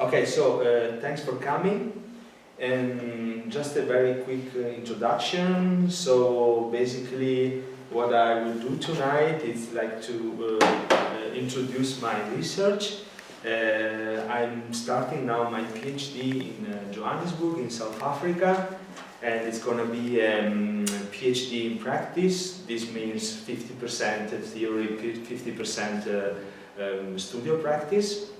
Okay, so thanks for coming. And just a very quick introduction. So basically, what I will do tonight is like to introduce my research. I'm starting now my PhD in Johannesburg in South Africa, and it's going to be PhD in practice. This means 50% theory, 50% studio practice.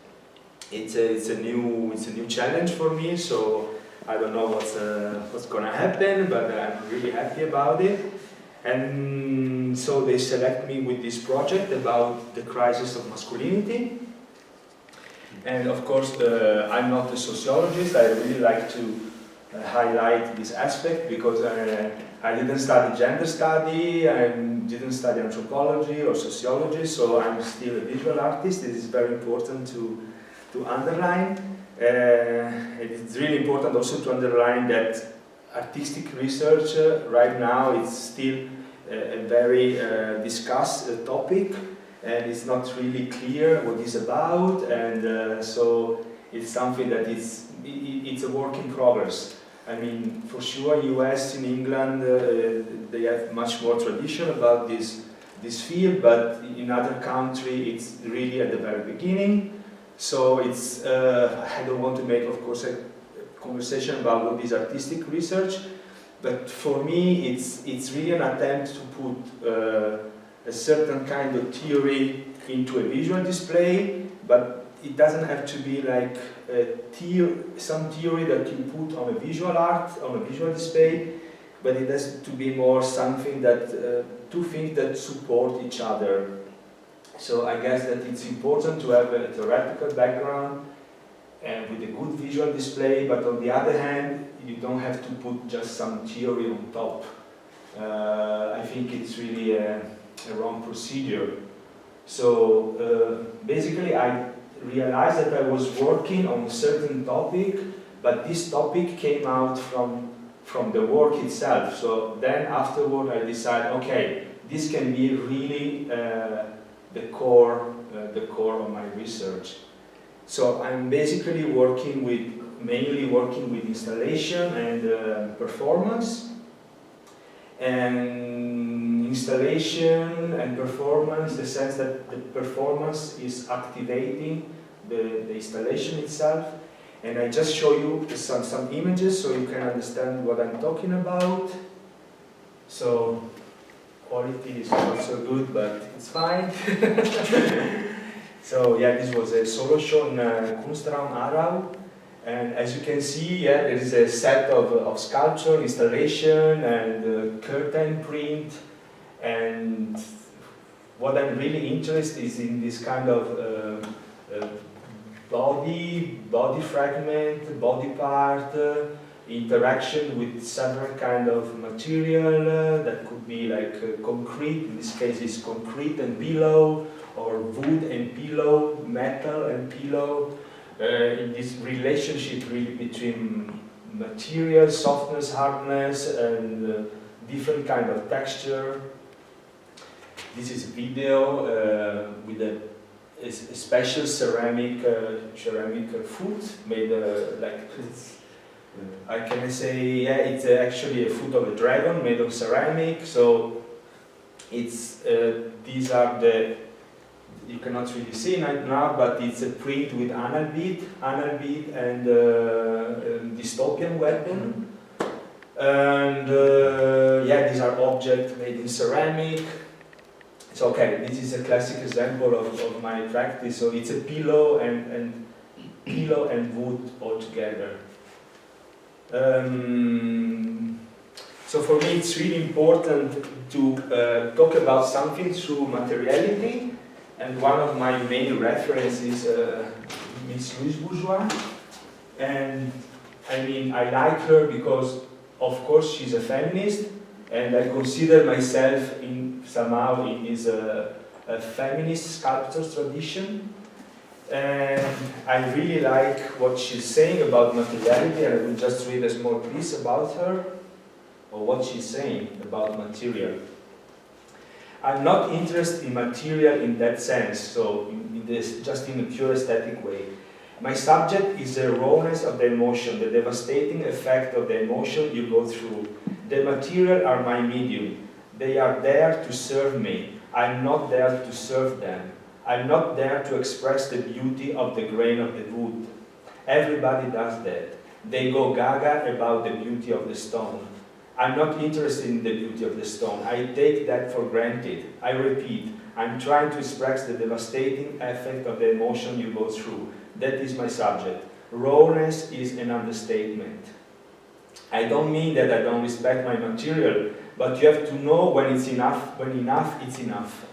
It's a new challenge for me, so I don't know what's going to happen, but I'm really happy about it. And so they select me with this project about the crisis of masculinity. And of course, I'm not a sociologist. I really like to highlight this aspect because I didn't study gender study, I didn't study anthropology or sociology, so I'm still a visual artist. It is very important to underline. It's really important also to underline that artistic research right now is still a very discussed topic, and it's not really clear what it's about, and so it's something that it's a work in progress. I mean, for sure, US and England, they have much more tradition about this field, but in other countries, it's really at the very beginning. So it's, I don't want to make, of course, a conversation about what is artistic research, but for me, it's really an attempt to put a certain kind of theory into a visual display, but it doesn't have to be like some theory that you put on a visual art, on a visual display, but it has to be more something that, two things that support each other. So I guess that it's important to have a theoretical background and with a good visual display, but on the other hand, you don't have to put just some theory on top. I think it's really a wrong procedure. So basically I realized that I was working on a certain topic, but this topic came out from the work itself. So then afterward I decided, okay, this can be really the core of my research. So I'm basically mainly working with installation and performance. And installation and performance, the sense that the performance is activating the installation itself. And I just show you some images so you can understand what I'm talking about. So quality is not so good, but it's fine. So yeah, this was a solo show in Kunstraum Aarau. And as you can see, yeah, there is a set of sculpture, installation, and curtain print. And what I'm really interested is in this kind of body fragment, body part, interaction with several kind of material that could be like concrete. In this case, it's concrete and pillow, or wood and pillow, metal and pillow. In this relationship really between material, softness, hardness, and different kind of texture. This is a video with a special ceramic foot made like this. I can say, yeah, it's actually a foot of a dragon made of ceramic. So it's these are the, you cannot really see it now, but it's a print with anal bead and dystopian weapon. And yeah, these are objects made in ceramic. So okay, this is a classic example of my practice. So it's a pillow and wood all together. So for me, it's really important to talk about something through materiality. And one of my main references is Miss Louise Bourgeois. And I mean, I like her because, of course, she's a feminist, and I consider myself somehow in this feminist sculptor's tradition. And I really like what she's saying about materiality, and I will just read a small piece about her, or what she's saying about material. I'm not interested in material in that sense, so in this, just in a pure aesthetic way. My subject is the rawness of the emotion, the devastating effect of the emotion you go through. The material are my medium. They are there to serve me. I'm not there to serve them. I'm not there to express the beauty of the grain of the wood. Everybody does that. They go gaga about the beauty of the stone. I'm not interested in the beauty of the stone. I take that for granted. I repeat, I'm trying to express the devastating effect of the emotion you go through. That is my subject. Rawness is an understatement. I don't mean that I don't respect my material, but you have to know when it's enough, when enough, it's enough.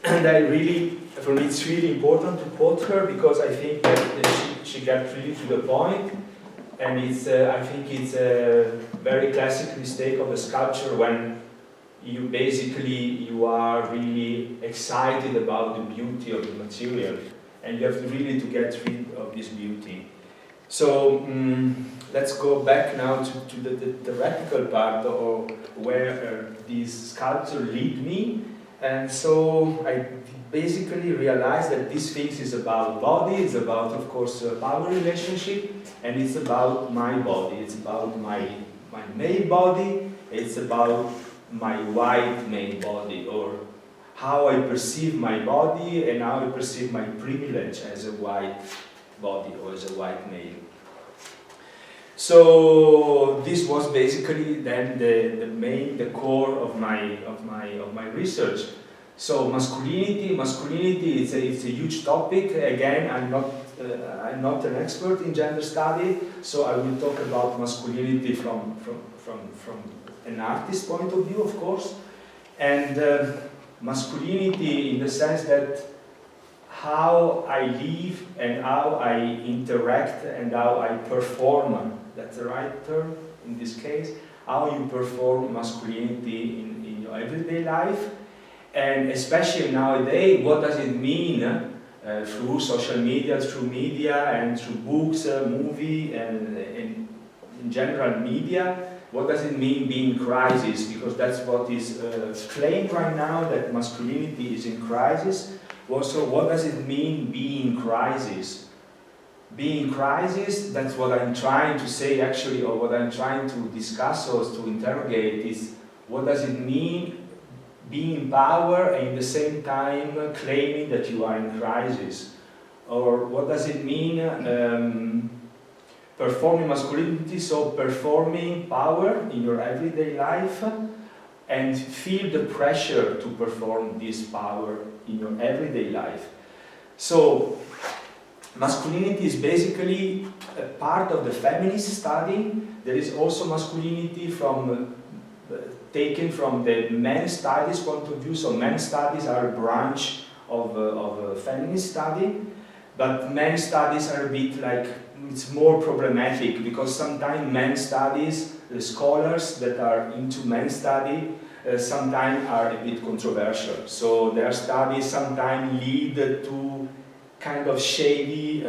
And I really, for me, it's really important to quote her because I think that she got really to the point, and it's, I think it's a very classic mistake of the sculpture when you are really excited about the beauty of the material, and you have to really to get rid of this beauty. So let's go back now to the theoretical part of where this sculpture lead me. And so I basically realized that this thing is about body, it's about, of course, power relationship, and it's about my body, it's about my male body, it's about my white male body, or how I perceive my body and how I perceive my privilege as a white body or as a white male. So this was basically then the core of my research. So masculinity it's a huge topic. Again, I'm not an expert in gender study, so I will talk about masculinity from an artist's point of view, of course, and masculinity in the sense that how I live and how I interact and how I perform. That's the right term in this case. How you perform masculinity in your everyday life, and especially nowadays, what does it mean through social media, through media, and through books, movie, and in general media? What does it mean being in crisis? Because that's what is claimed right now, that masculinity is in crisis. Also, what does it mean being in crisis? Being in crisis, that's what I'm trying to say actually, or what I'm trying to discuss or to interrogate is, what does it mean being in power and at the same time claiming that you are in crisis? Or what does it mean performing masculinity, so performing power in your everyday life and feel the pressure to perform this power in your everyday life. So masculinity is basically a part of the feminist study. There is also masculinity taken from the men's studies point of view. So men's studies are a branch of feminist study, but men's studies are a bit like, it's more problematic because sometimes men's studies, the scholars that are into men's study, sometimes are a bit controversial. So their studies sometimes lead to kind of shady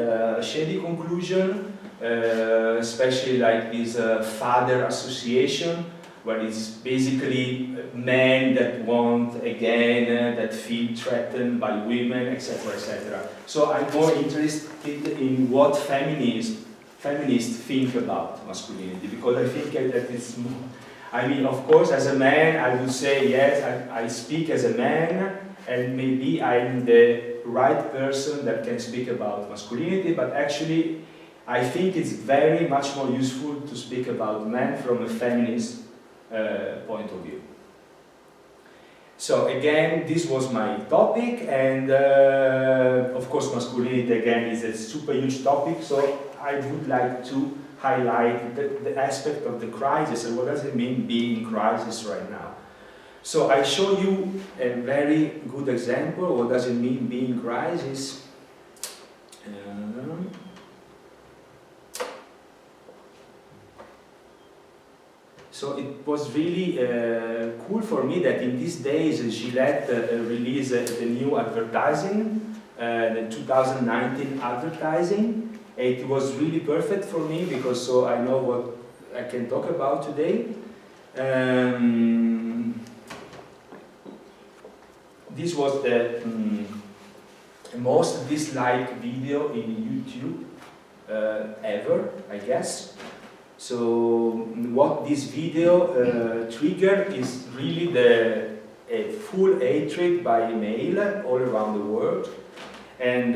conclusion, especially like this father association, where it's basically men that want again, that feel threatened by women, etc., etc. So I'm more interested in what feminists think about masculinity, because I think that it's more, I mean, of course, as a man, I would say, yes, I speak as a man, and maybe I'm the right person that can speak about masculinity, but actually, I think it's very much more useful to speak about men from a feminist point of view. So again, this was my topic, and of course masculinity again is a super huge topic, so I would like to highlight the aspect of the crisis and what does it mean being in crisis right now. So I show you a very good example, what does it mean being in crisis. So it was really cool for me that in these days Gillette released the new advertising, the 2019 advertising. It was really perfect for me because so I know what I can talk about today. This was the most disliked video in YouTube ever, I guess. So what this video triggered is really a full hatred by email all around the world. And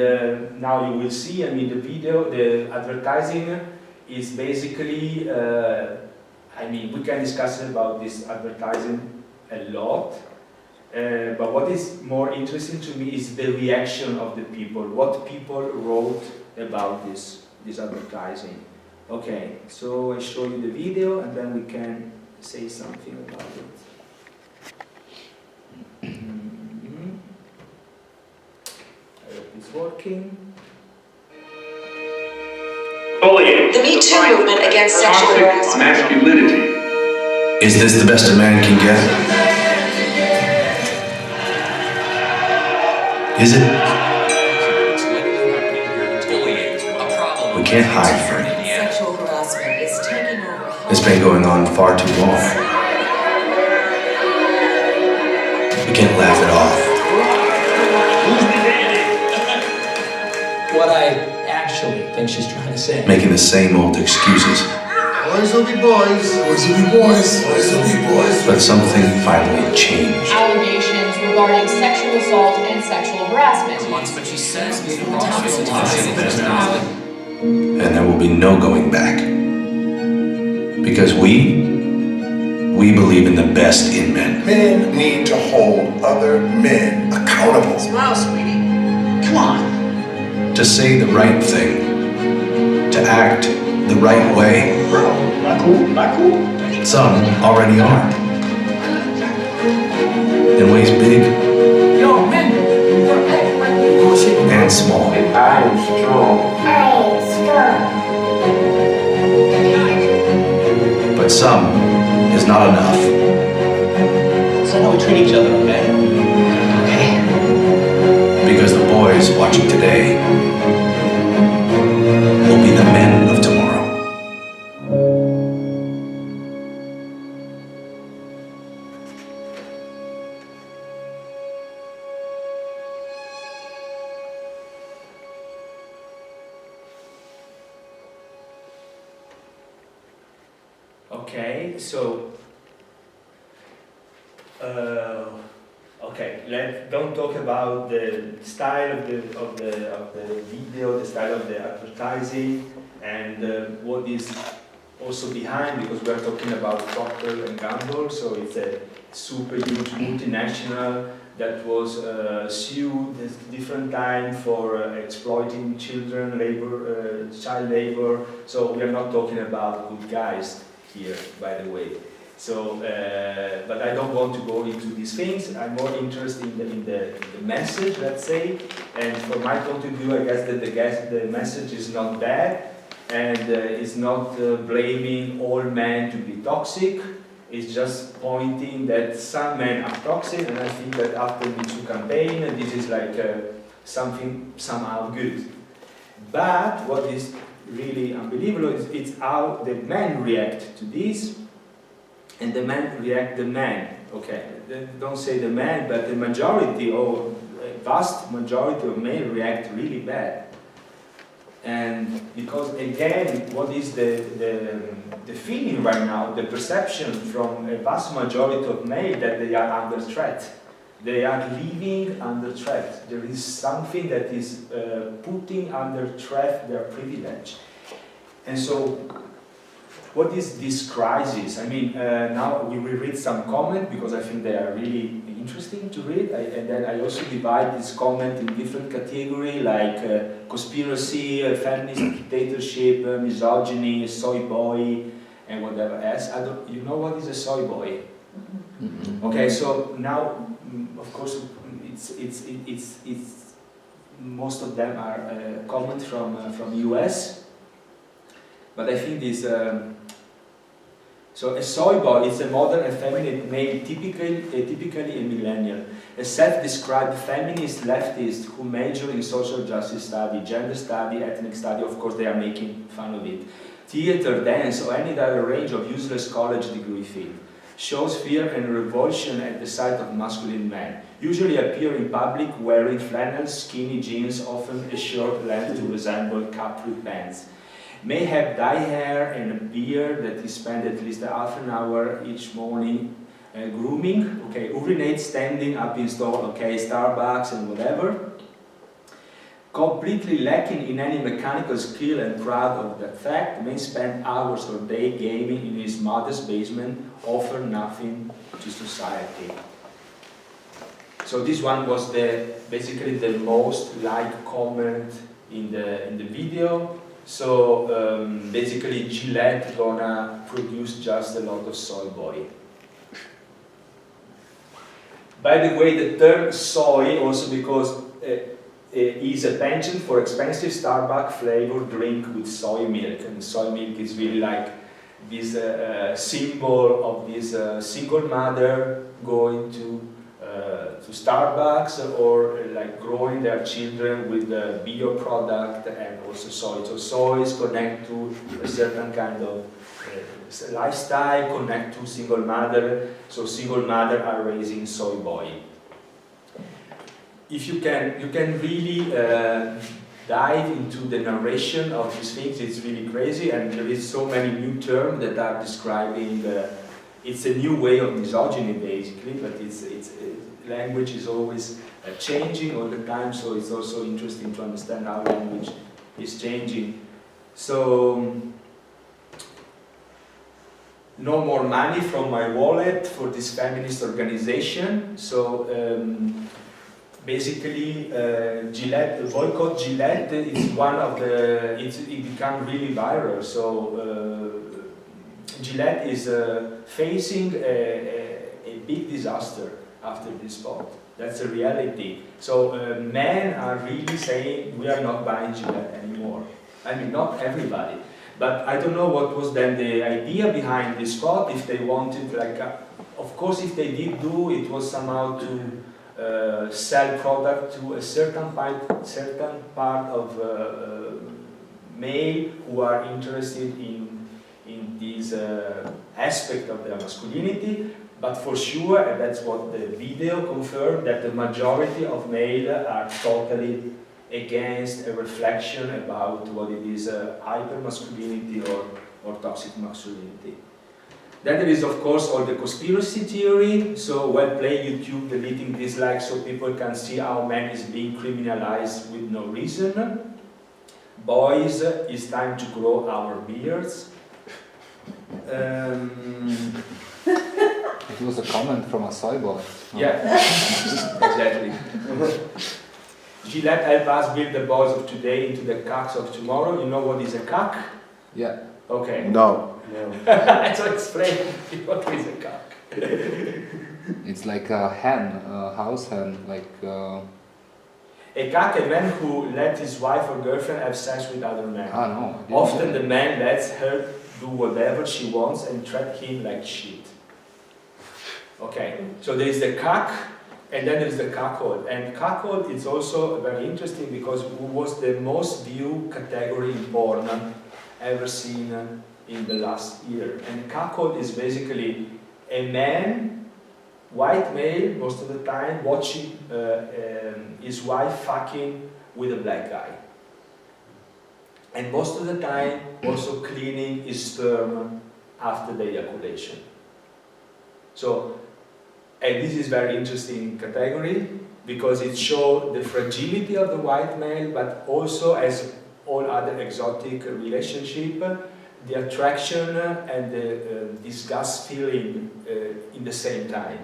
now you will see, I mean, the video, the advertising is basically, I mean, we can discuss about this advertising a lot. But what is more interesting to me is the reaction of the people, what people wrote about this advertising. Okay, so I show you the video and then we can say something about it. I hope it's working. The Me Too movement against sexual harassment. Masculinity. Is this the best a man can get? Is it? We can't hide from it. Sexual harassment is taking over. It's been going on far too long. We can't laugh it off. What I actually think she's trying to say. Making the same old excuses. Boys will be boys. Boys will be boys. Boys will be boys. But something finally changed. Allegations regarding sexual assault and sexual harassment. But she says And there will be no going back. Because we believe in the best in men. Men need to hold other men accountable. Smile, sweetie. come on. To say the right thing. To act the right way. Not cool. Some already are. In ways big Yo, men, and small. I am strong. But some is not enough. so how we treat each other, okay? Okay. Because the boys watching today will be the men of tomorrow. Okay, so don't talk about the style of the video, the style of the advertising, and what is also behind, because we are talking about Procter and Gamble, so it's a super huge multinational that was sued at different time for exploiting children, labor, child labor. So we are not talking about good guys here, by the way. So, but I don't want to go into these things. I'm more interested in the message, let's say. And from my point of view, I guess that the message is not bad, and it's not blaming all men to be toxic. It's just pointing that some men are toxic, and I think that after the two campaign, this is like something somehow good. But what is really unbelievable is it's how the men react to this, and the men react the man. Okay, don't say the man, but the majority or vast majority of men react really bad. And because again, what is the feeling right now, the perception from a vast majority of men that they are under threat. They are living under threat. There is something that is putting under threat their privilege. And so, what is this crisis? I mean, now we will read some comments because I think they are really interesting to read. And then I also divide this comment in different categories like conspiracy, feminist dictatorship, misogyny, soy boy, and whatever else. You know what is a soy boy? Mm-hmm. Okay, so now, of course, it's most of them are comments from US. But I think this, so a soy boy is a modern and feminine male, typically a millennial, a self-described feminist leftist who major in social justice study, gender study, ethnic study. Of course, they are making fun of it. Theater, dance, or any other range of useless college degree field. shows fear and revulsion at the sight of masculine men. Usually appear in public wearing flannel, skinny jeans, often a short length to resemble capri pants. May have dyed hair and a beard that he spent at least half an hour each morning grooming. Okay, urinate standing up in store, okay, Starbucks and whatever. Completely lacking in any mechanical skill and proud of that fact, may spend hours or day gaming in his modest basement, offer nothing to society. So this one was basically the most liked comment in the video. So basically Gillette gonna produce just a lot of soy boy. By the way, the term soy also because is a penchant for expensive Starbucks flavored drink with soy milk, and soy milk is really like this symbol of this single mother going to Starbucks or like growing their children with the bio product and also soy. So soys connect to a certain kind of lifestyle, connect to single mother. So single mother are raising soy boy. If you can really dive into the narration of these things, it's really crazy, and there is so many new terms that are describing. It's a new way of misogyny, basically, but language is always changing all the time. So it's also interesting to understand how language is changing. So no more money from my wallet for this feminist organization. So. Basically, Gillette, boycott Gillette is one of the, it became really viral. So Gillette is facing a big disaster after this spot. That's a reality. So men are really saying, we are not buying Gillette anymore. I mean, not everybody. But I don't know what was then the idea behind this spot, if they wanted, like, of course, if they did do, it was somehow to sell product to a certain part of male who are interested in this aspect of their masculinity, but for sure, and that's what the video confirmed, that the majority of male are totally against a reflection about what it is hyper-masculinity or toxic masculinity. Then there is, of course, all the conspiracy theory. So well played YouTube deleting dislikes so people can see how man is being criminalized with no reason. Boys, it's time to grow our beards. It was a comment from a soy boy. Yeah, exactly. Gillette help us build the boys of today into the cocks of tomorrow. You know what is a cock? Yeah. Okay. No. So explain what is a cock. It's like a hen, a house hen, like... A cock, a man who let his wife or girlfriend have sex with other men. Ah, no. Often the man lets her do whatever she wants and treat him like shit. Okay, so there is the cock, and then there is the cuckold. And cuckold is also very interesting because it was the most viewed category in porn ever seen in the last year. And cuckold is basically a man, white male most of the time, watching his wife fucking with a black guy. And most of the time also cleaning his sperm after the ejaculation. So, and this is very interesting category because it shows the fragility of the white male, but also as all other exotic relationship, the attraction and the disgust feeling in the same time.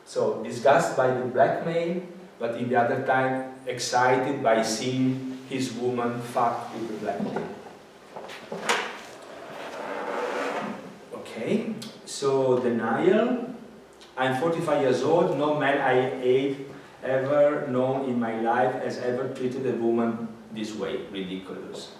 So disgust by the black male, but in the other time excited by seeing his woman fuck with the black male. Okay, so denial. I'm 45 years old. No man I ever known in my life has ever treated a woman this way. Ridiculous.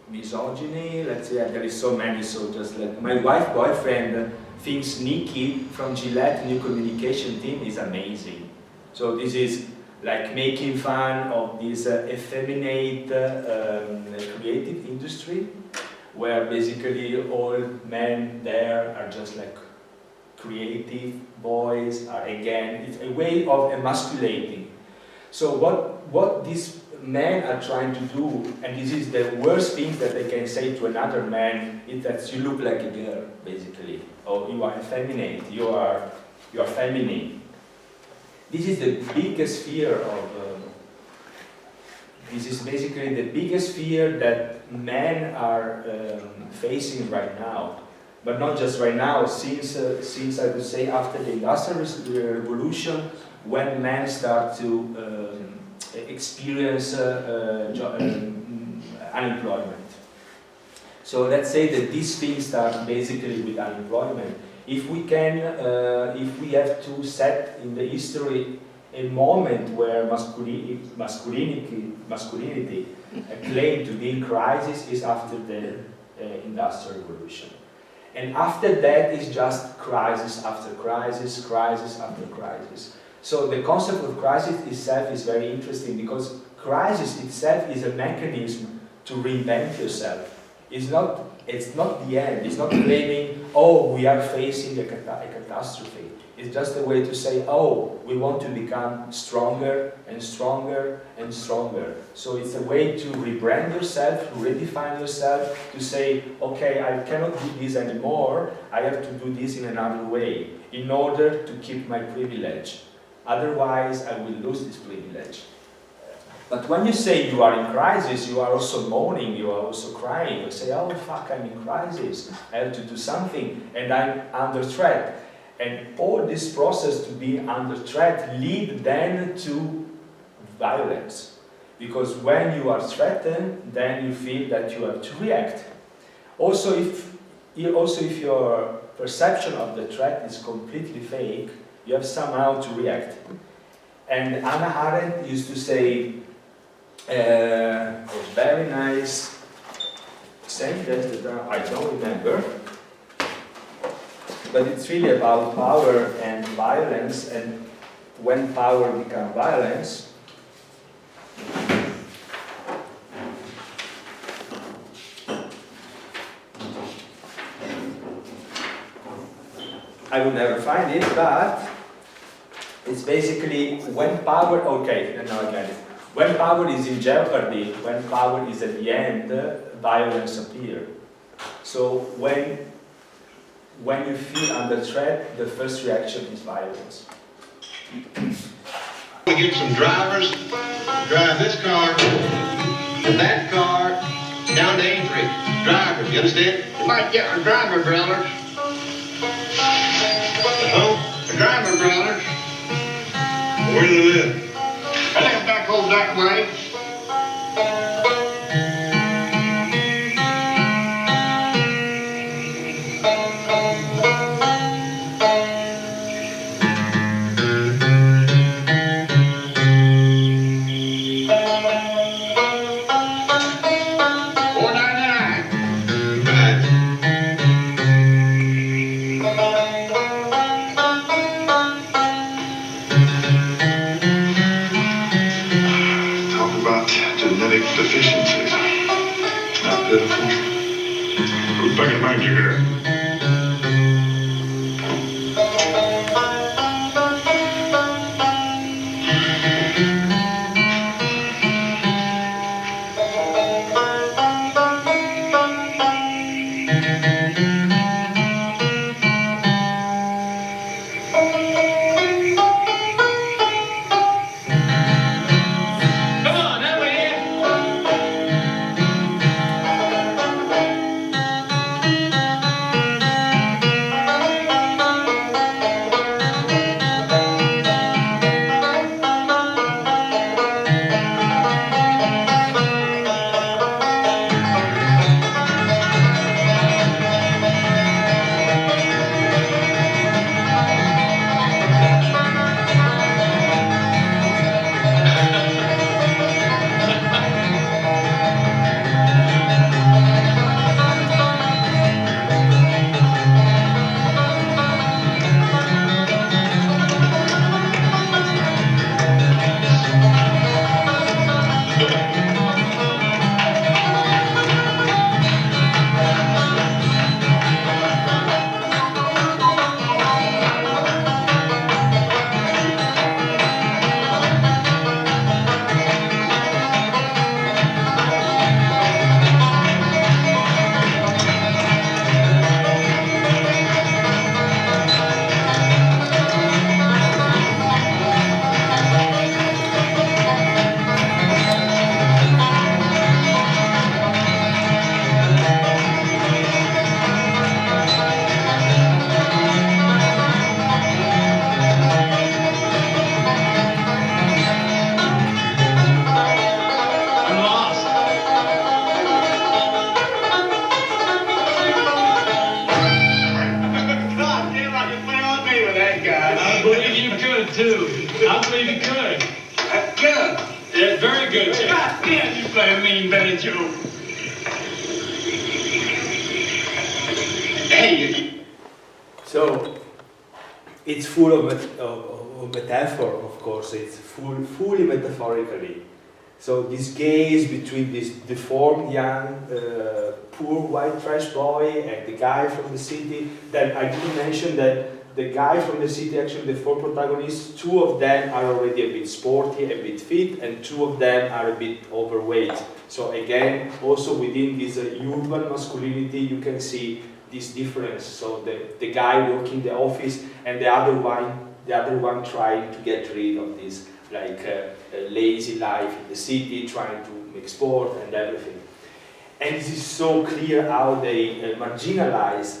Misogyny. Let's say there is so many. So just like my wife boyfriend thinks Nikki from Gillette New Communication Team is amazing. So this is like making fun of this effeminate creative industry. where basically all men there are just like creative boys, are again, it's a way of emasculating. So what these men are trying to do, and this is the worst thing that they can say to another man, is that you look like a girl, basically, or you are effeminate, you are feminine. This is the biggest fear of. This is basically the biggest fear that men are facing right now, but not just right now. Since I would say after the Industrial Revolution, when men start to experience unemployment. So let's say that these things start basically with unemployment. If we have to set in the history a moment where masculinity claimed to be in crisis, is after the Industrial Revolution. And after that is just crisis after crisis, crisis after crisis. So the concept of crisis itself is very interesting, because crisis itself is a mechanism to reinvent yourself. It's not the end. It's not claiming, oh, we are facing a catastrophe. It's just a way to say, oh, we want to become stronger and stronger and stronger. So it's a way to rebrand yourself, to redefine yourself, to say, okay, I cannot do this anymore. I have to do this in another way in order to keep my privilege. Otherwise, I will lose this privilege. But when you say you are in crisis, you are also mourning, you are also crying. You say, oh, fuck, I'm in crisis. I have to do something, and I'm under threat. And all this process to be under threat lead then to violence. Because when you are threatened, then you feel that you have to react. Also, if your perception of the threat is completely fake, you have somehow to react. And Hannah Arendt used to say a very nice sentence that I don't remember, but it's really about power and violence, and when power becomes violence. I will never find it, but it's basically when power, okay, now I get it. When power is in jeopardy, when power is at the end, violence appears. So when you feel under threat, the first reaction is violence. We get some drivers, drive this car, and that car, down to A3. Drivers, you understand? You might get a driver, brother. Oh, a driver, brother. Where do they live? I live back over that way. good too. I believe he could. That's good. Yeah, very good. God damn, you play a mean Billy Joe. Hey, So it's full of metaphor, of course. It's fully metaphorically. So this gaze between this deformed young, poor white trash boy and the guy from the city. Then I didn't mention that the guy from the city, actually the four protagonists, two of them are already a bit sporty, a bit fit, and two of them are a bit overweight. So again, also within this urban masculinity, you can see this difference. So the guy working the office and the other one trying to get rid of this lazy life in the city, trying to make sport and everything. And this is so clear how they marginalize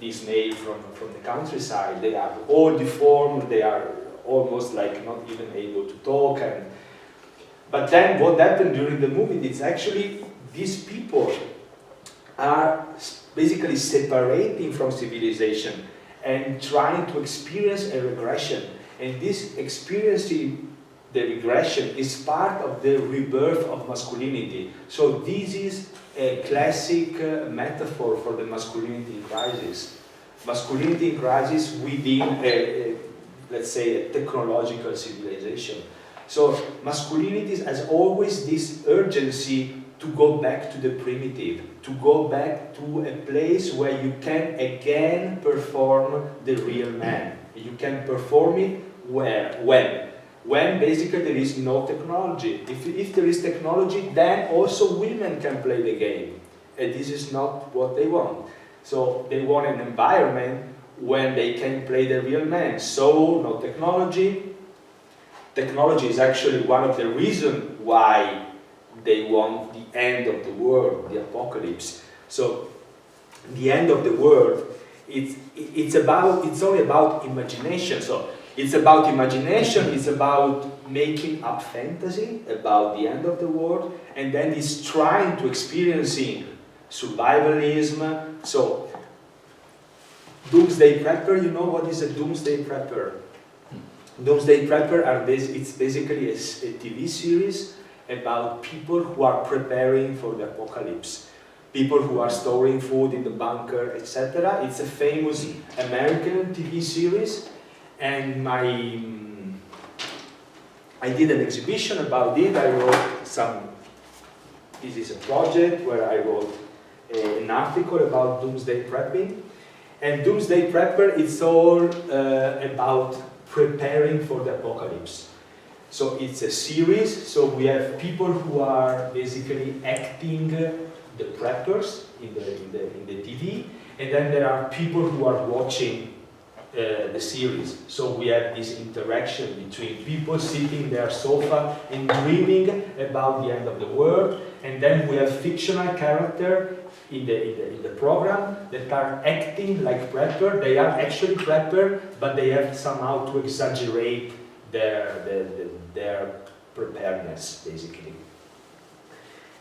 these male from the countryside. They are all deformed, they are almost like not even able to talk. But then what happened during the movie is actually these people are basically separating from civilization and trying to experience a regression. And this experiencing the regression is part of the rebirth of masculinity. So this is a classic metaphor for the masculinity crisis. Masculinity crisis within let's say, a technological civilization. So masculinity has always this urgency to go back to the primitive, to go back to a place where you can again perform the real man. You can perform it when basically there is no technology. If there is technology, then also women can play the game. And this is not what they want. So they want an environment when they can play the real man. So no technology. Technology is actually one of the reasons why they want the end of the world, the apocalypse. So the end of the world, it's only about imagination. So it's about imagination, it's about making up fantasy about the end of the world, and then it's trying to experiencing survivalism. So doomsday prepper, you know what is a doomsday prepper? Doomsday prepper it's basically a TV series about people who are preparing for the apocalypse. People who are storing food in the bunker, etc. It's a famous American TV series, and I did an exhibition about it. I wrote this is a project where I wrote an article about doomsday prepping. And doomsday prepper, it's all about preparing for the apocalypse. So it's a series, so we have people who are basically acting the preppers in the TV, and then there are people who are watching the series. So we have this interaction between people sitting in their sofa and dreaming about the end of the world, and then we have fictional characters in the program that are acting like prepper. They are actually prepper, but they have somehow to exaggerate their preparedness, basically.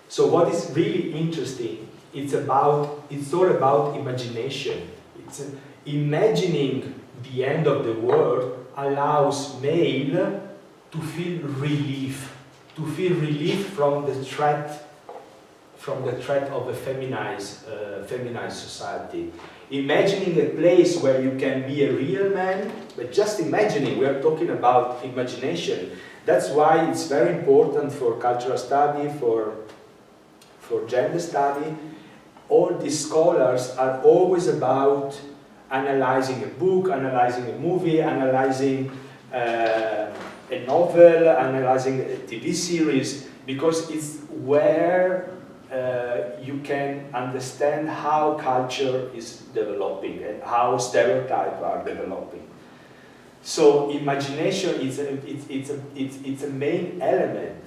So what is really interesting, it's all about imagination. It's imagining the end of the world allows male to feel relief from the threat of a feminized society. Imagining a place where you can be a real man, but just imagining, we are talking about imagination. That's why it's very important for cultural study, for gender study. All these scholars are always about analyzing a book, analyzing a movie, analyzing a novel, analyzing a TV series, because it's where you can understand how culture is developing and how stereotypes are developing. So imagination it's a main element.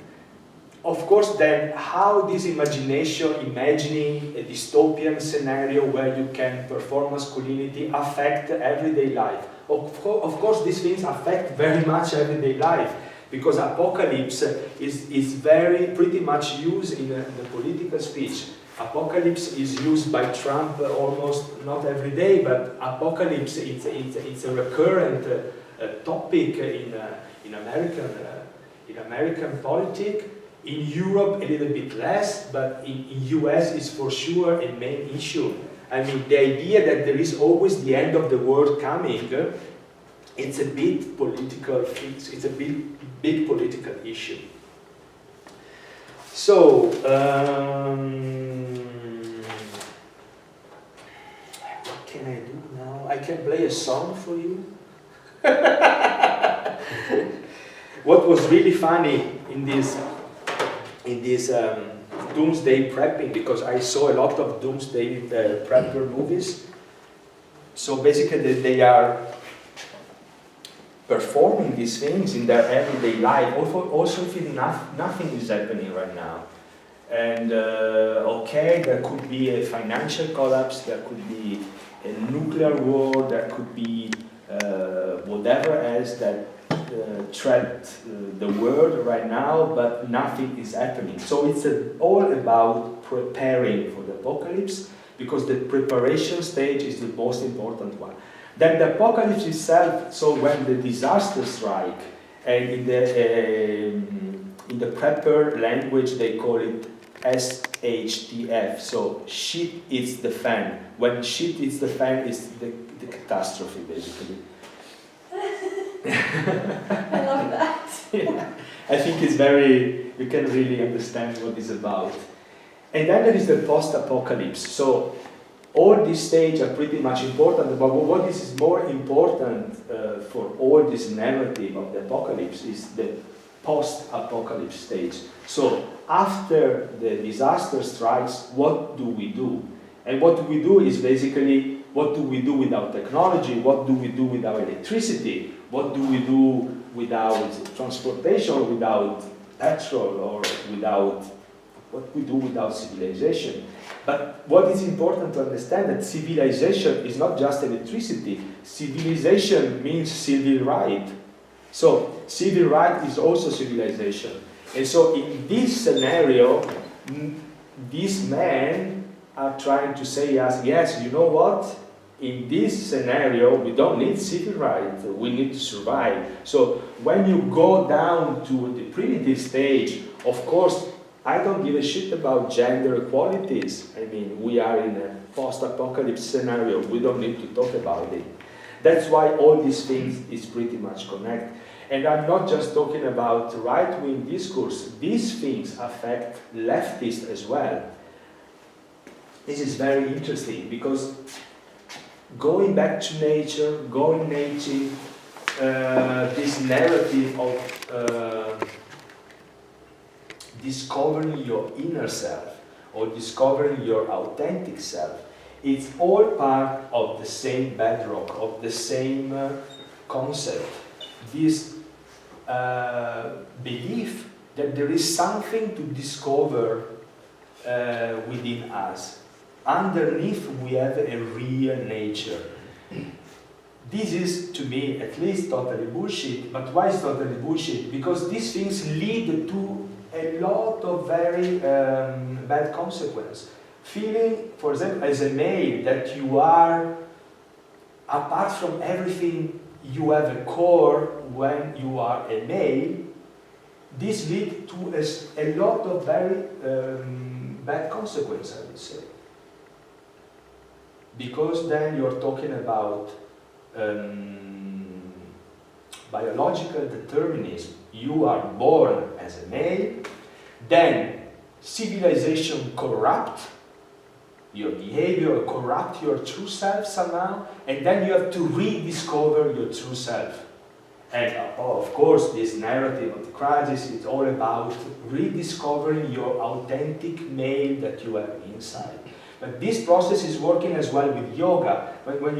Of course, then how this imagination, imagining a dystopian scenario where you can perform masculinity, affect everyday life. Of course, these things affect very much everyday life, because apocalypse is pretty much used in the political speech. Apocalypse is used by Trump almost not every day, but apocalypse it's a recurrent topic in American politics. In Europe, a little bit less, but in US is for sure a main issue. I mean, the idea that there is always the end of the world coming, it's a bit political. It's a big political issue. So, what can I do now? I can play a song for you. What was really funny in this doomsday prepping, because I saw a lot of doomsday prepper movies. So basically, they are performing these things in their everyday life, also if nothing is happening right now. And okay, there could be a financial collapse, there could be a nuclear war, there could be whatever else that threat the world right now, but nothing is happening. So it's all about preparing for the apocalypse, because the preparation stage is the most important one. Then the apocalypse itself, so when the disaster strike, and in the prepper language they call it SHTF, so shit hits the fan. When shit hits the fan, it's the catastrophe, basically. I love that. Yeah. I think it's you can really understand what it's about. And then there is the post-apocalypse. So all these stages are pretty much important, but what is more important for all this narrative of the apocalypse is the post-apocalypse stage. So after the disaster strikes, what do we do? And what we do is basically, what do we do without technology? What do we do without electricity? What do we do without transportation, without petrol, or what we do without civilization? But what is important to understand that civilization is not just electricity. Civilization means civil right. So civil right is also civilization. And so in this scenario, these men are trying to say us, yes, you know what? In this scenario, we don't need civil rights, we need to survive. So when you go down to the primitive stage, of course, I don't give a shit about gender equalities. I mean, we are in a post-apocalypse scenario, we don't need to talk about it. That's why all these things is pretty much connected. And I'm not just talking about right-wing discourse, these things affect leftists as well. This is very interesting because going back to nature, this narrative of discovering your inner self or discovering your authentic self, it's all part of the same bedrock, of the same concept. This belief that there is something to discover within us. Underneath, we have a real nature. This is, to me, at least totally bullshit. But why is totally bullshit? Because these things lead to a lot of very bad consequences. Feeling, for example, as a male, that you are, apart from everything, you have a core when you are a male, this leads to a lot of very bad consequences, I would say. Because then you're talking about biological determinism. You are born as a male, then civilization corrupt your behavior, corrupt your true self somehow, and then you have to rediscover your true self. And of course, this narrative of the crisis is all about rediscovering your authentic male that you have inside. But this process is working as well with yoga. When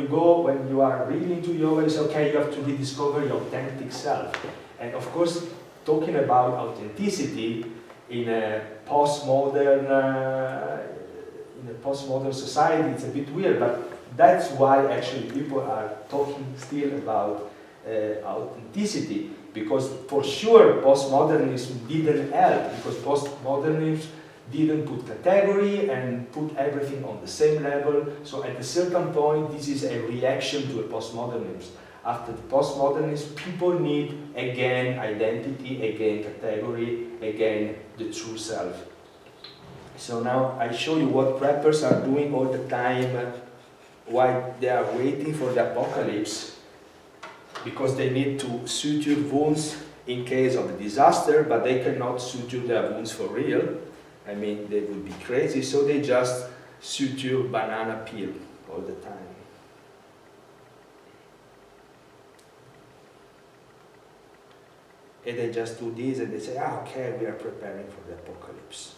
you are really into yoga, it's okay, you have to rediscover your authentic self. And of course, talking about authenticity in a postmodern society, it's a bit weird, but that's why actually people are talking still about authenticity, because for sure postmodernism didn't help, because postmodernism didn't put category and put everything on the same level. So at a certain point, this is a reaction to a postmodernism. after the postmodernists, people need again identity, again category, again the true self. So now I show you what preppers are doing all the time while they are waiting for the apocalypse, because they need to suture wounds in case of a disaster, but they cannot suture their wounds for real. I mean, they would be crazy, so they just suture banana peel all the time. And they just do this and they say, okay, we are preparing for the apocalypse.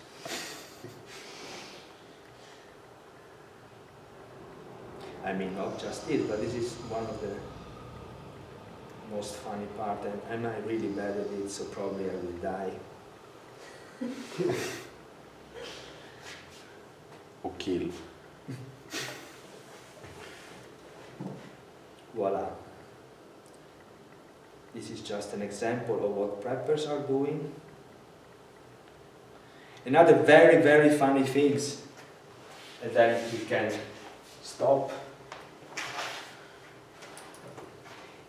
I mean, not just it, but this is one of the most funny part, and I'm really bad at it, so probably I will die. Or kill. Voila. This is just an example of what preppers are doing. Another very, very funny things, and then we can stop.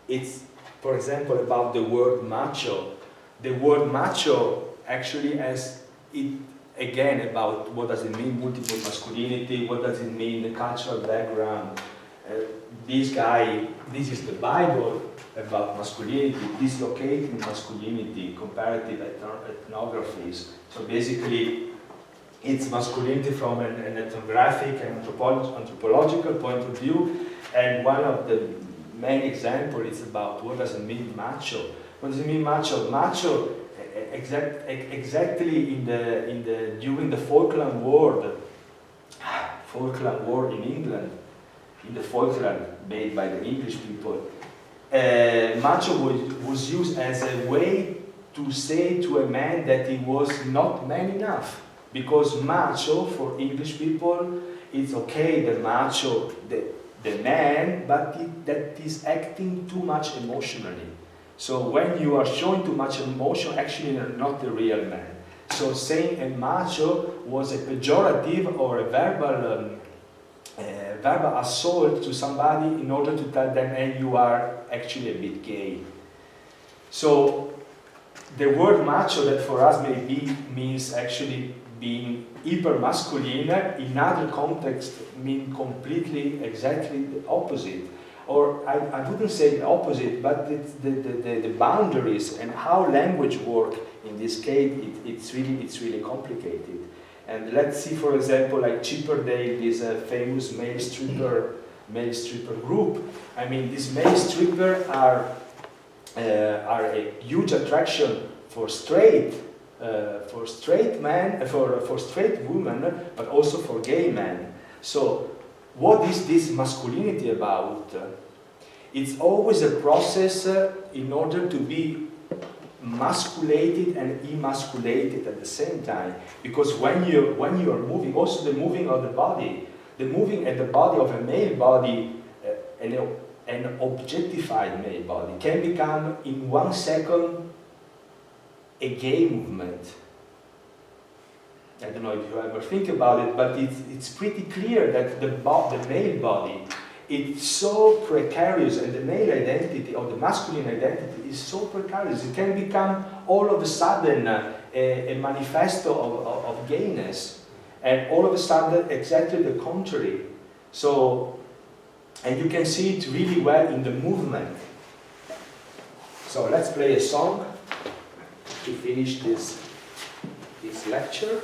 It's, for example, about the word macho. The word macho actually has it again about what does it mean, multiple masculinity, what does it mean, the cultural background. This is the Bible about masculinity, dislocating masculinity, comparative ethnographies. So basically, it's masculinity from an ethnographic and anthropological point of view, and one of the main examples is about what does it mean macho. What does it mean macho? Macho, exactly during the Falkland War in England, in the Falkland made by the English people, macho was used as a way to say to a man that he was not man enough. Because macho, for English people, it's okay, the macho, the man, but that is acting too much emotionally. So when you are showing too much emotion, actually you're not the real man. So saying a macho was a pejorative or a verbal assault to somebody in order to tell them, hey, you are actually a bit gay. So the word macho that for us maybe means actually being hyper-masculine, in other contexts mean completely, exactly the opposite. Or I wouldn't say the opposite, but the boundaries and how language work in this case, it's really complicated. And let's see, for example, like Chipperdale, this famous male stripper group. I mean, these male strippers are a huge attraction for straight men, for straight women, but also for gay men. So, what is this masculinity about? It's always a process in order to be masculated and emasculated at the same time. Because when you are moving, also the moving of the body at the body of a male body, an objectified male body, can become in 1 second a gay movement. I don't know if you ever think about it, but it's pretty clear that the male body, it's so precarious, and the male identity or the masculine identity is so precarious. It can become all of a sudden a manifesto of gayness, and all of a sudden exactly the contrary. So, and you can see it really well in the movement. So let's play a song to finish this lecture.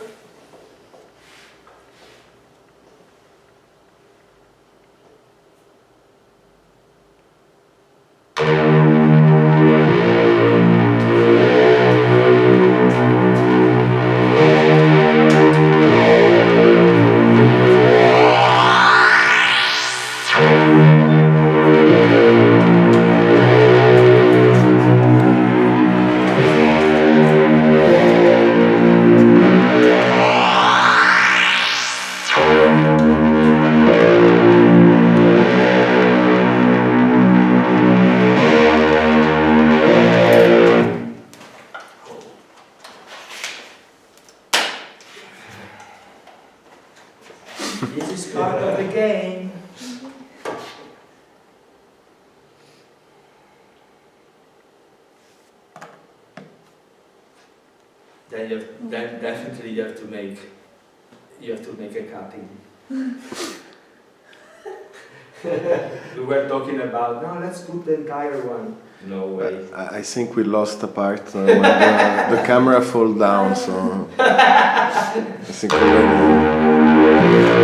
then definitely you have to make a cutting. We were talking about, no, let's put the entire one. No way. I think we lost a part when the camera fall down, so I think we're ready.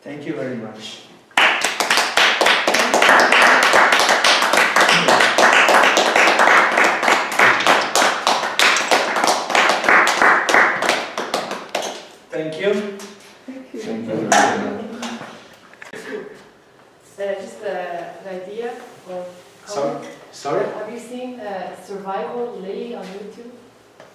Thank you very much. Thank you. Thank you. Thank you. Just an idea or Sorry? Have you seen Survival Lily on YouTube?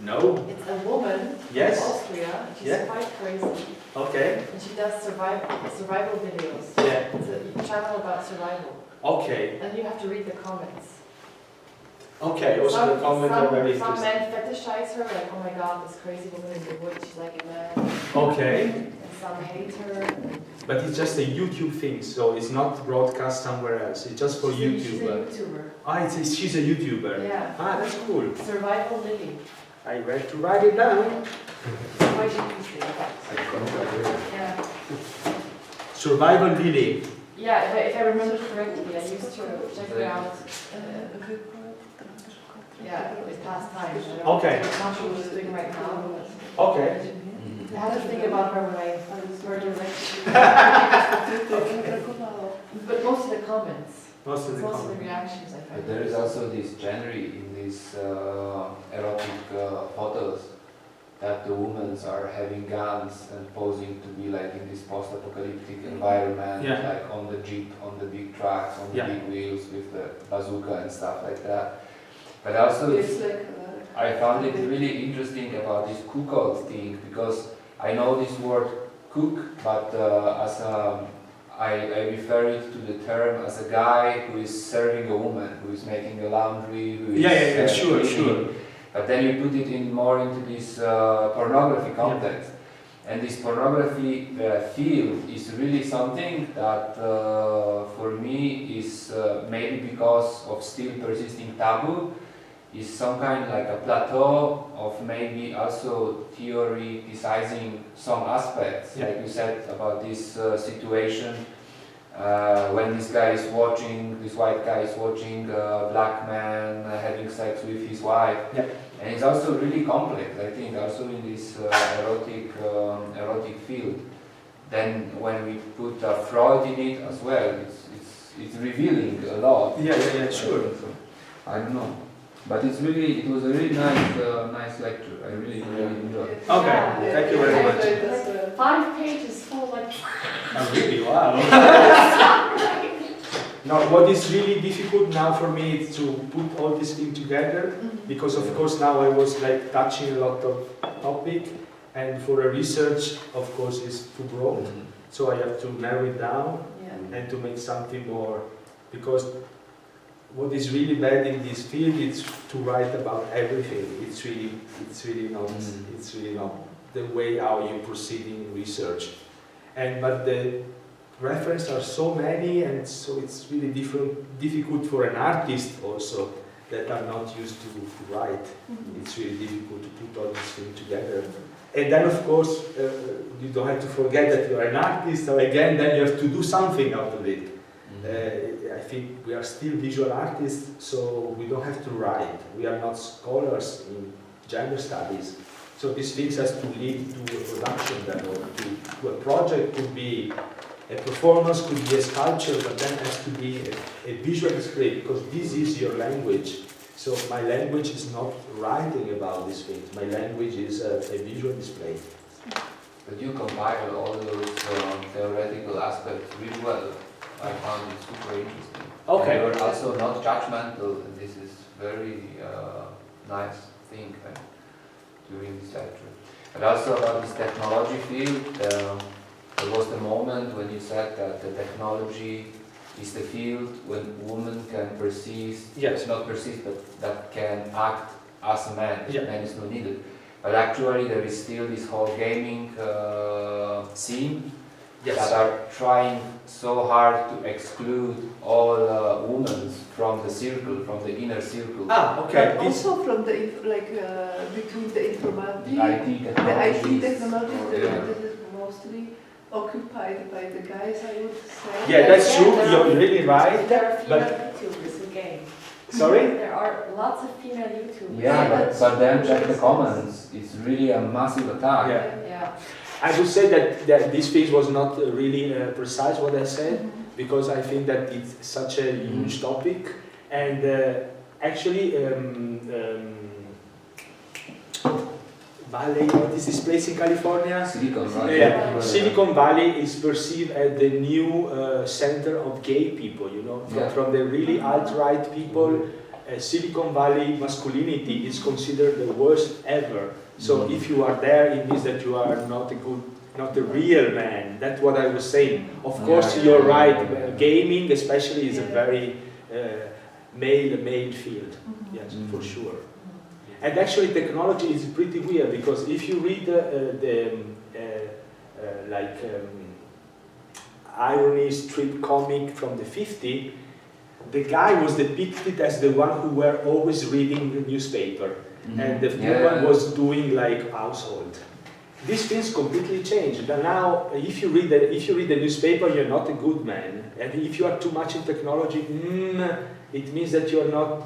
No. It's a woman Yes. from Austria. She's Yeah. quite crazy. Okay. And she does survival videos. Yeah. It's a channel about survival. Okay. And you have to read the comments. Okay, also the comment are very some interesting. men fetishize her, like, oh my god, this crazy woman in the woods, she's like a man. Okay, And some hate her. but it's just a YouTube thing, so it's not broadcast somewhere else. It's just for YouTube. She's a YouTuber. Ah, she's a YouTuber. Yeah. Ah, that's cool. Survival living. I read to write it down. Why did you say that? Yeah. Survival Lily. Yeah, if I remember correctly, I used to check it out. Yeah, with past times. I don't Okay. know how she was doing right now. Okay. I had to think about her when I heard her lecture. But most of the comments, Most of the most of comment. the reactions I But find. there is also this genre in these erotic photos that the women are having guns and posing to be like in this post-apocalyptic environment, Yeah. like on the jeep, on the big trucks, on the Yeah. big wheels with the bazooka and stuff like that. But also, It's like I found it really interesting about this cook-out thing because I know this word cook, but as I refer it to the term as a guy who is serving a woman, who is making the laundry, who is Sure, cleaning. sure. But then you put it in more into this pornography context. And this pornography field is really something that for me is maybe because of still persisting taboo, is some kind like a plateau of maybe also theoreticizing some aspects, like you said about this situation when this guy is watching, this white guy is watching a black man having sex with his wife. Yeah. And it's also really complex, I think, also in this erotic field. Then when we put Freud in it as well, it's revealing a lot. Yeah, sure. I don't know. But it was a really nice lecture. I really enjoyed it. Okay, thank you very much. Like 5 pages full, like. Oh, really? Wow. Now, what is really difficult now for me is to put all this thing together, because of course now I was like touching a lot of topic, and for a research, of course, is too broad. So I have to narrow it down and to make something more, because what is really bad in this field is to write about everything. It's really not the way how you proceed in research. But the references are so many, and so it's really difficult for an artist also that are not used to write. It's really difficult to put all these things together. And then of course, you don't have to forget that you are an artist, so again, then you have to do something out of it. I think we are still visual artists, so we don't have to write. We are not scholars in gender studies. So this leads us to lead to a production then, or to a project. Could be a performance, could be a sculpture, but then has to be a visual display, because this is your language. So my language is not writing about these things. My language is a visual display. But you compile all those theoretical aspects really well. I found it super interesting. Okay. And you were also not judgmental, and this is very nice thing during this lecture. But also about this technology field, there was the moment when you said that the technology is the field when women can not persist, but that can act as a man. Man is not needed. But actually there is still this whole gaming scene that are trying so hard to exclude all women from the circle, from the inner circle. But also from the between the information, the IT technology, this is mostly occupied by the guys, I would say. Yeah, that's true. You're really right. There are female But YouTubers who game. sorry? There are lots of female YouTubers. Yeah, but then check the comments. It's really a massive attack. Yeah. I would say that this phase was not really precise what I said, because I think that it's such a huge topic, and actually Valley, what is this place in California? Silicon Valley. Yeah, Silicon Valley is perceived as the new center of gay people, you know, from the really alt-right people. Silicon Valley masculinity is considered the worst ever. So if you are there, it means that you are not a real man. That's what I was saying. Of course, you're right. Gaming, especially, is a very male field. Yes, for sure. And actually, technology is pretty weird because if you read irony strip comic from the 50s, the guy was depicted as the one who were always reading the newspaper, and the woman was doing like household. These things completely changed. And now, if you read the newspaper, you're not a good man. And if you are too much in technology, it means that you're not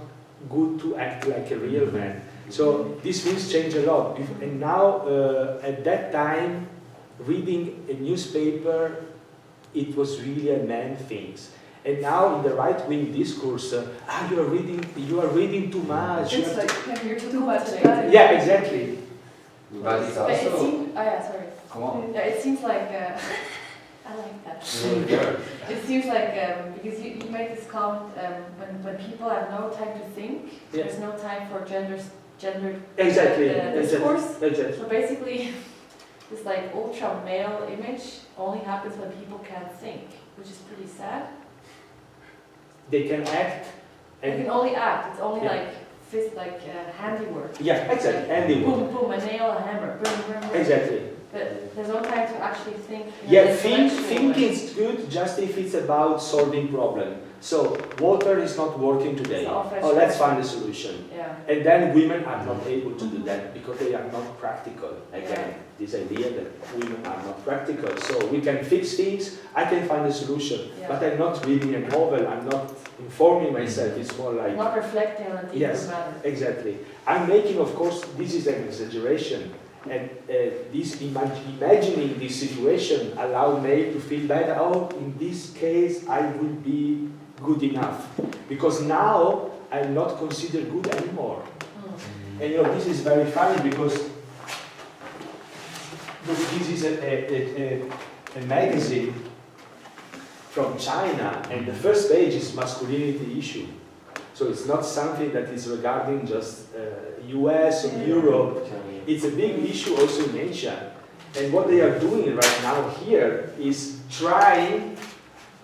good to act like a real man. So these things change a lot. And now, at that time, reading a newspaper, it was really a man thing. And now in the right-wing discourse, you are reading too much. It's like you're too much. Yeah, exactly. But it's also. Sorry. Come on. Yeah, it seems like I like that. It seems like because you made this comment when people have no time to think, there's no time for gender discourse. Exactly. So basically, this like ultra male image only happens when people can't think, which is pretty sad. They can act. They can only act. It's only like handiwork. Yeah, exactly. Handiwork. Boom, boom, a nail, a hammer. Boom, boom, boom. Exactly. But there's no time to actually think. Think is good just if it's about solving problem. So water is not working today. Oh, let's find a solution. Yeah. And then women are not able to do that because they are not practical. Again, this idea that women are not practical. So we can fix things. I can find a solution, but I'm not reading a novel. I'm not informing myself. It's more like not reflecting on a deeper matter. Exactly. I'm making, of course, this is an exaggeration. And this imagining this situation allowed me to feel better. Oh, in this case, I will be good enough. Because now, I'm not considered good anymore. And this is very funny because this is a magazine from China, and the first page is masculinity issue. So it's not something that is regarding just US or Europe. It's a big issue also in Asia. And what they are doing right now here is trying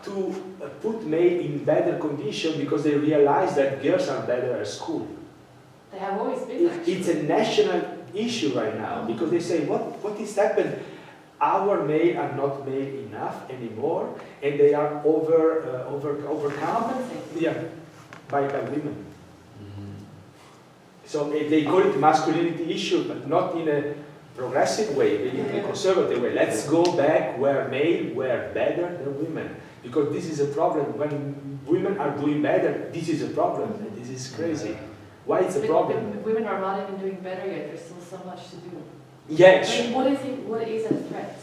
to put male in better condition because they realize that girls are better at school. They have always been. It's a national issue right now because they say, what is happened? Our male are not male enough anymore, and they are overcome by women. So they call it masculinity issue, but not in a progressive way, in a conservative way. Let's go back where male were better than women, because this is a problem. When women are doing better, this is a problem, and this is crazy. Why it's a problem? But women are not even doing better yet. There's still so much to do. Yes. I mean, what is a threat?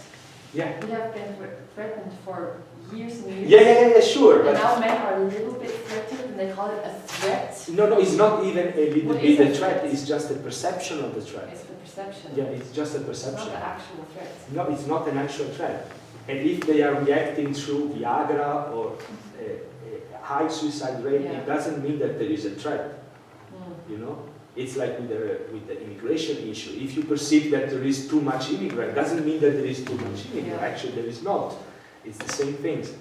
Yeah. We have been threatened for years and years. Yeah, sure. And now men are a little bit threatened, and they call it a threat. No, it's not even a little bit a threat. It's just a perception of the threat. It's the perception. Yeah, it's just a perception. It's not an actual threat. No, it's not an actual threat. And if they are reacting through Viagra or a high suicide rate, it doesn't mean that there is a threat. You know, it's like with the immigration issue. If you perceive that there is too much immigrant, doesn't mean that there is too much immigrant. Actually, there is not. It's the same things.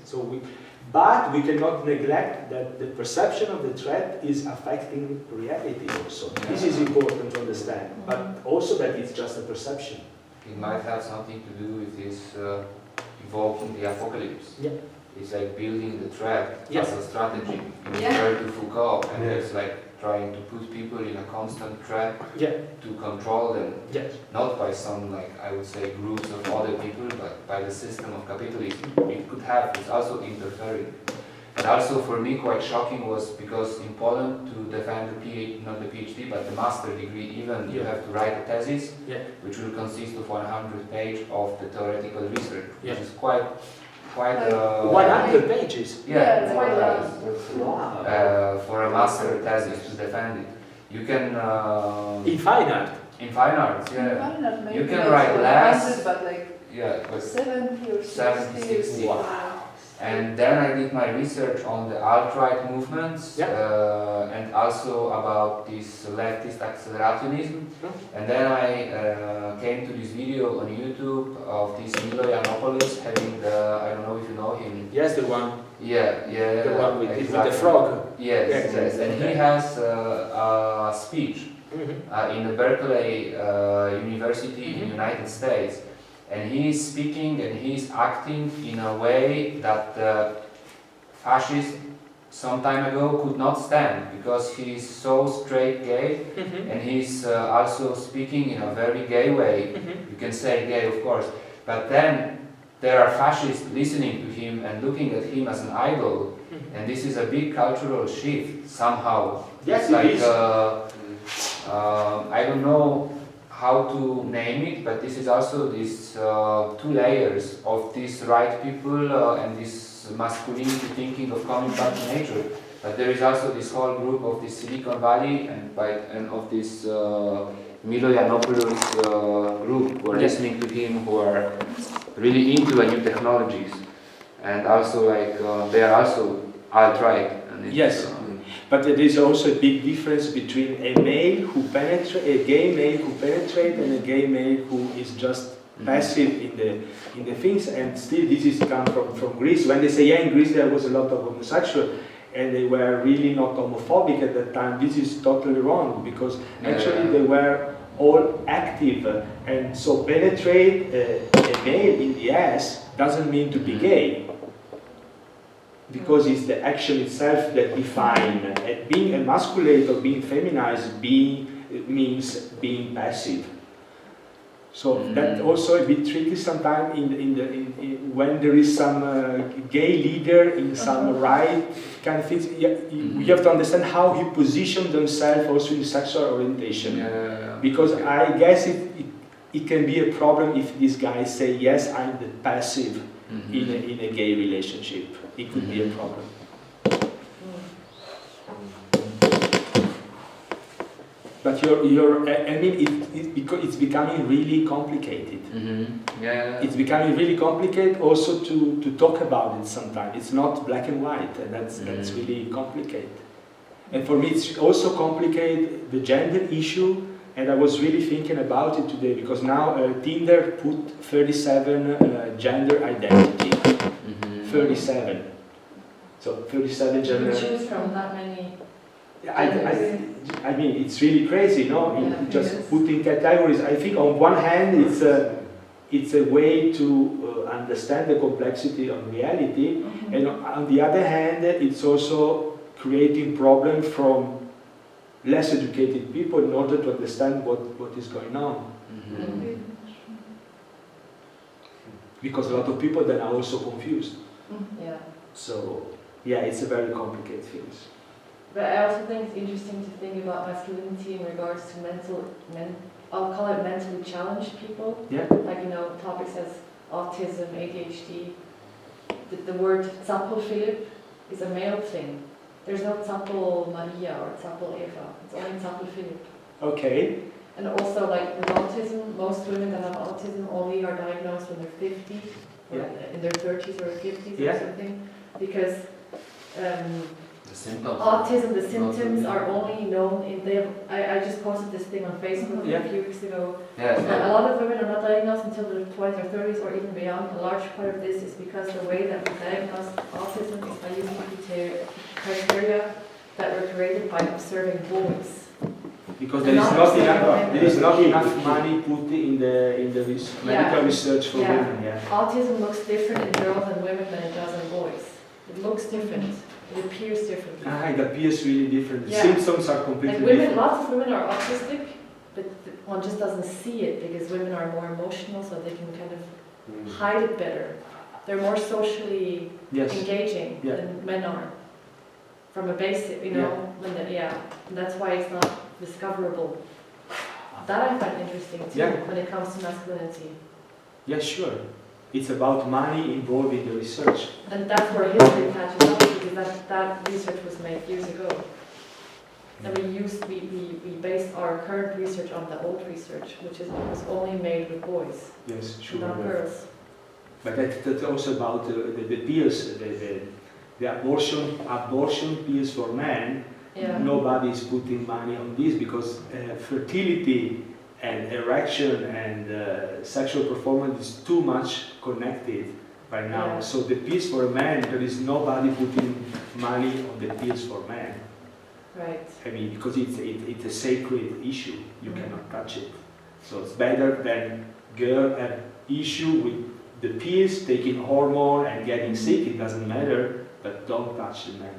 But we cannot neglect that the perception of the threat is affecting reality also. This is important to understand. But also that it's just a perception. It might have something to do with this evoking the apocalypse. Yeah. It's like building the threat as a strategy. Compared to Foucault, and it's like trying to put people in a constant threat to control them. Not by some, like, I would say, groups of other people, but by the system of capitalism. It could have, it's also interfering. And also for me quite shocking was because in Poland to defend not the PhD, but the master degree even, you have to write a thesis, which will consist of 100 pages of the theoretical research, which is quite 100 pages? Yeah, it's quite nice. For a master thesis to defend it. You can... in fine art? In fine arts, yeah. In fine art, maybe you can write less. But like 70 or 60. 60. Wow. And then I did my research on the alt-right movements and also about this leftist accelerationism. And then I came to this video on YouTube of this Nicola Genovese having the, I don't know if you know him. Yes, the one. Yeah. The one with, exactly. with the frog. Yes. And he has a speech in the Berkeley University in the United States. And he is speaking and he is acting in a way that the fascists some time ago could not stand, because he is so straight gay, and he's also speaking in a very gay way. You can say gay, of course, but then there are fascists listening to him and looking at him as an idol, and this is a big cultural shift somehow. Yes, it's like I don't know how to name it, but this is also these two layers of these right people and this masculinity thinking of coming back to nature. But there is also this whole group of this Silicon Valley and of this Nicola Genovese group who are listening to him, who are really into new technologies, and also like they are also alt-right. Yes. But there is also a big difference between a male who a gay male who penetrates, and a gay male who is just passive in the things. And still, this is come from Greece. When they say, in Greece there was a lot of homosexual, and they were really not homophobic at that time. This is totally wrong, because actually they were all active, and so penetrate a male in the ass doesn't mean to be gay. Because it's the action itself that defines. And being emasculate or being feminized means being passive. So that also a bit tricky sometimes when there is some gay leader in some right kind of things. You have to understand how he positioned himself also in sexual orientation. Because I guess it can be a problem if these guys say, yes, I'm the passive in a gay relationship. It could be a problem. But I mean, because it's becoming really complicated. It's becoming really complicated also to talk about it sometimes. It's not black and white, and that's really complicated. And for me, it's also complicated the gender issue. And I was really thinking about it today, because now Tinder put 37 gender identity. 37. So 37 gender. You choose from that many. I mean, it's really crazy, no? Just putting categories. I think on one hand, it's a way to understand the complexity of reality, and on the other hand, it's also creating problems from less educated people in order to understand what is going on. Because a lot of people then are also confused. So, it's a very complicated thing. But I also think it's interesting to think about masculinity in regards to I'll call it mentally challenged people. Like, topics as autism, ADHD. The word Zappel-Philipp is a male thing. There's no Zappel-Maria or Zappel-Eva. It's only Zappel-Philipp. Okay. And also, like, with autism, most women that have autism only are diagnosed when they're 50, or in their 30s or 50s or something, because autism, the symptoms are only known in I just posted this thing on Facebook a few weeks ago. A lot of women are not diagnosed until their 20s or 30s or even beyond. A large part of this is because the way that we diagnose autism is by using criteria that were created by observing boys. Because there is not enough money put in the medical research for women. Autism looks different in girls and women than it does in boys. It looks different. It appears differently. It appears really different. The symptoms are completely different. Lots of women are autistic, but one just doesn't see it because women are more emotional, so they can kind of hide it better. They're more socially engaging than men are. From a basic, and that's why it's not discoverable. That I find interesting too when it comes to masculinity. Yeah, sure. It's about money involved in the research. And that's where history catches up, because that research was made years ago. And we based our current research on the old research, which was only made with boys. Yes, sure. Not girls. But that's also about the peers, the the abortion pills for men, Yeah. nobody is putting money on this because fertility and erection and sexual performance is too much connected right now. Yeah. So the pills for men, there is nobody putting money on the pills for men. Right. I mean, because it's a sacred issue, you cannot touch it. So it's better than girl have issue with the pills, taking hormone and getting sick, it doesn't matter, but don't touch the man.